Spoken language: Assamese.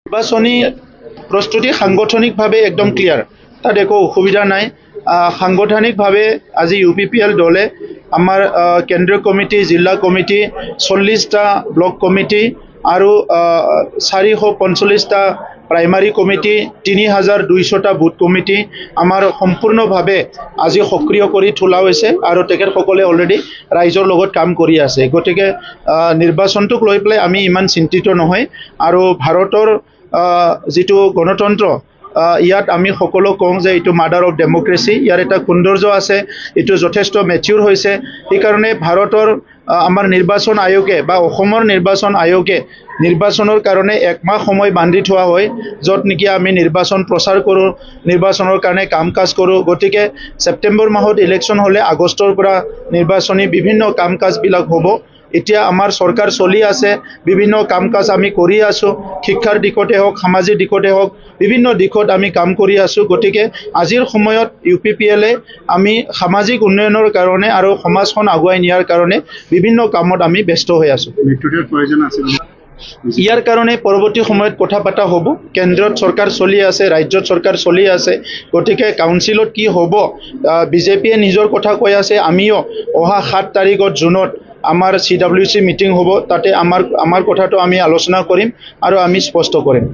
নিৰ্বাচনী প্ৰস্তুতি সাংগঠনিকভাৱে একদম ক্লিয়াৰ, তাত একো অসুবিধা নাই। সাংগঠনিকভাৱে আজি UPPL দলে আমাৰ কেন্দ্ৰীয় কমিটি, জিলা কমিটি, 40টা ব্লক কমিটি আৰু 445টা প্ৰাইমাৰী কমিটি, 3200টা বুথ কমিটি আমাৰ সম্পূৰ্ণভাৱে আজি সক্ৰিয় কৰি তোলা হৈছে আৰু তেখেতসকলে অলৰেডি ৰাইজৰ লগত কাম কৰি আছে। গতিকে নিৰ্বাচনটোক লৈ পেলাই আমি ইমান চিন্তিত নহয় আৰু ভাৰতৰ যিটো গণতন্ত্ৰ ইয়াত আমি সকলো কওঁ যে এইটো মাদাৰ অফ ডেমক্ৰেসি, ইয়াৰ এটা সৌন্দৰ্য আছে, এইটো যথেষ্ট মেচিউৰ হৈছে। সেইকাৰণে ভাৰতৰ আমাৰ নিৰ্বাচন আয়োগে বা অসমৰ নিৰ্বাচন আয়োগে নিৰ্বাচনৰ কাৰণে একমাহ সময় বান্ধি থোৱা হয়, য'ত নেকি আমি নিৰ্বাচন প্ৰচাৰ কৰোঁ, নিৰ্বাচনৰ কাৰণে কাম কাজ কৰোঁ। গতিকে ছেপ্টেম্বৰ মাহত ইলেকশ্যন হ'লে আগষ্টৰ পৰা নিৰ্বাচনী বিভিন্ন কাম কাজবিলাক হ'ব। এতিয়া আমাৰ চৰকাৰ চলি আছে, বিভিন্ন কাম কাজ আমি কৰি আছোঁ, শিক্ষাৰ দিশতে হওক, সামাজিক দিশতে হওক, বিভিন্ন দিশত আমি কাম কৰি আছোঁ। গতিকে আজিৰ সময়ত UPPLে আমি সামাজিক উন্নয়নৰ কাৰণে আৰু সমাজখন আগুৱাই নিয়াৰ কাৰণে বিভিন্ন কামত আমি ব্যস্ত হৈ আছোঁ। ইয়াৰ কাৰণে পৰৱৰ্তী সময়ত কথা পতা হ'ব। কেন্দ্ৰত চৰকাৰ চলি আছে, ৰাজ্যত চৰকাৰ চলি আছে। গতিকে কাউন্সিলত কি হ'ব, BJPয়ে নিজৰ কথা কৈ আছে। আমিও অহা 7 তাৰিখত জুনত আমাৰ CWC মিটিং হ'ব, তাতে আমাৰ কথাটো আমি আলোচনা কৰিম আৰু আমি স্পষ্ট কৰিম।